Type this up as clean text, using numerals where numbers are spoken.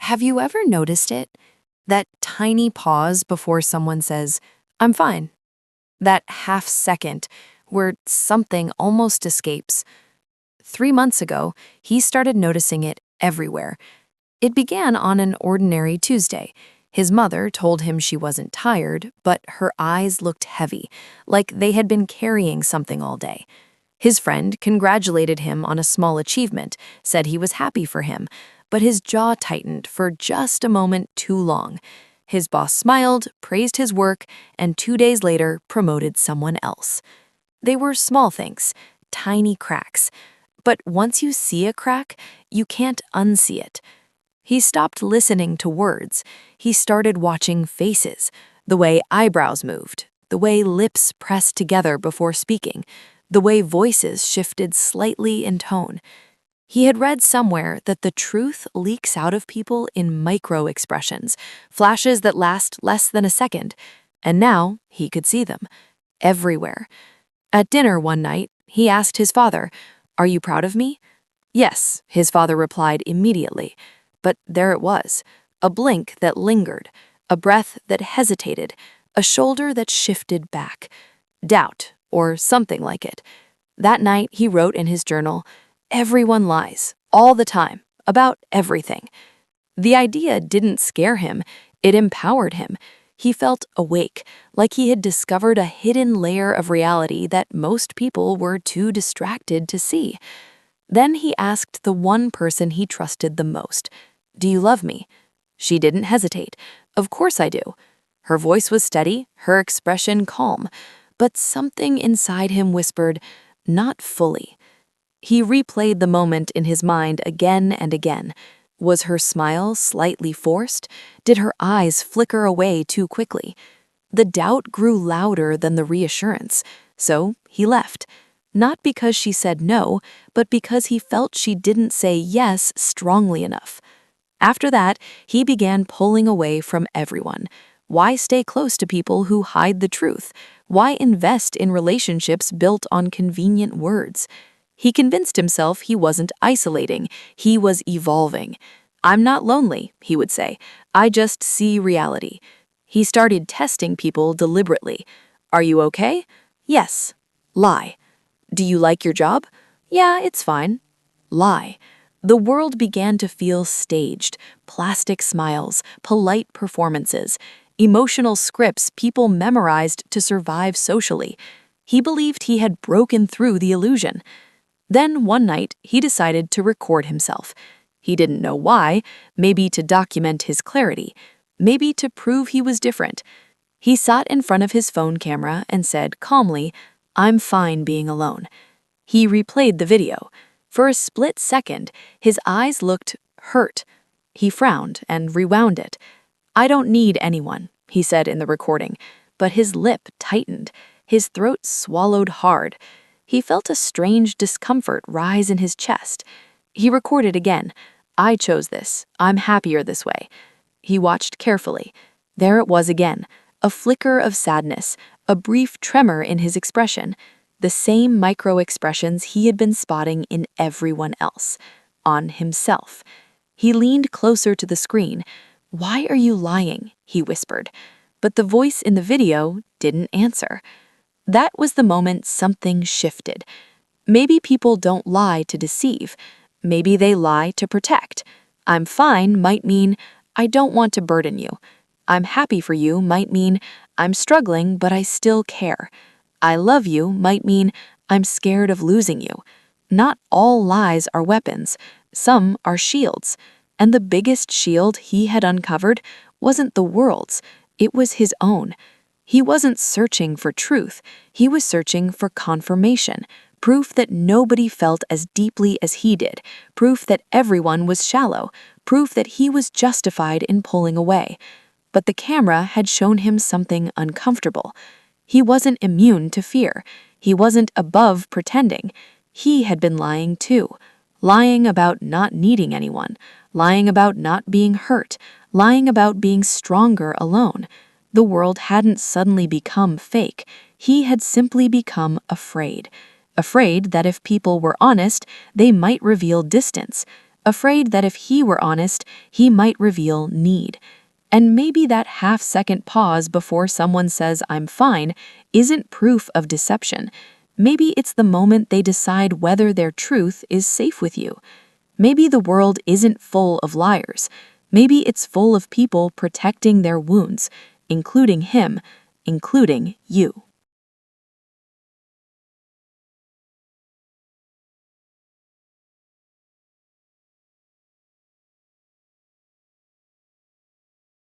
Have you ever noticed it? That tiny pause before someone says, I'm fine. That half second where something almost escapes. 3 months ago, he started noticing it everywhere. It began on an ordinary Tuesday. His mother told him she wasn't tired, but her eyes looked heavy, like they had been carrying something all day. His friend congratulated him on a small achievement, said he was happy for him, but his jaw tightened for just a moment too long. His boss smiled, praised his work, and 2 days later promoted someone else. They were small things, tiny cracks. But once you see a crack, you can't unsee it. He stopped listening to words. He started watching faces, the way eyebrows moved, the way lips pressed together before speaking, the way voices shifted slightly in tone. He had read somewhere that the truth leaks out of people in micro-expressions, flashes that last less than a second, and now he could see them, everywhere. At dinner one night, he asked his father, "Are you proud of me?" "Yes," his father replied immediately. But there it was, a blink that lingered, a breath that hesitated, a shoulder that shifted back. Doubt, or something like it. That night, he wrote in his journal, "Everyone lies, all the time, about everything." The idea didn't scare him, it empowered him. He felt awake, like he had discovered a hidden layer of reality that most people were too distracted to see. Then he asked the one person he trusted the most, "Do you love me?" She didn't hesitate. "Of course I do." Her voice was steady, her expression calm, but something inside him whispered, "Not fully." He replayed the moment in his mind again and again. Was her smile slightly forced? Did her eyes flicker away too quickly? The doubt grew louder than the reassurance, so he left. Not because she said no, but because he felt she didn't say yes strongly enough. After that, he began pulling away from everyone. Why stay close to people who hide the truth? Why invest in relationships built on convenient words? He convinced himself he wasn't isolating, he was evolving. "I'm not lonely," he would say. "I just see reality." He started testing people deliberately. "Are you okay?" "Yes." Lie. "Do you like your job?" "Yeah, it's fine." Lie. The world began to feel staged, plastic smiles, polite performances, emotional scripts people memorized to survive socially. He believed he had broken through the illusion. Then one night, he decided to record himself. He didn't know why, maybe to document his clarity, maybe to prove he was different. He sat in front of his phone camera and said calmly, "I'm fine being alone." He replayed the video. For a split second, his eyes looked hurt. He frowned and rewound it. "I don't need anyone," he said in the recording, but his lip tightened. His throat swallowed hard. He felt a strange discomfort rise in his chest. He recorded again. "I chose this. I'm happier this way." He watched carefully. There it was again, a flicker of sadness, a brief tremor in his expression, the same micro-expressions he had been spotting in everyone else, on himself. He leaned closer to the screen. "Why are you lying?" he whispered. But the voice in the video didn't answer. That was the moment something shifted. Maybe people don't lie to deceive. Maybe they lie to protect. "I'm fine" might mean, "I don't want to burden you." "I'm happy for you" might mean, "I'm struggling, but I still care." "I love you" might mean, "I'm scared of losing you." Not all lies are weapons. Some are shields. And the biggest shield he had uncovered wasn't the world's. It was his own. He wasn't searching for truth. He was searching for confirmation, proof that nobody felt as deeply as he did, proof that everyone was shallow, proof that he was justified in pulling away. But the camera had shown him something uncomfortable. He wasn't immune to fear. He wasn't above pretending. He had been lying too. Lying about not needing anyone. Lying about not being hurt. Lying about being stronger alone. The world hadn't suddenly become fake. He had simply become afraid. Afraid that if people were honest, they might reveal distance. afraid that if he were honest, he might reveal need. And maybe that half-second pause before someone says, "I'm fine," isn't proof of deception. Maybe it's the moment they decide whether their truth is safe with you. Maybe the world isn't full of liars. Maybe it's full of people protecting their wounds, including him, including you.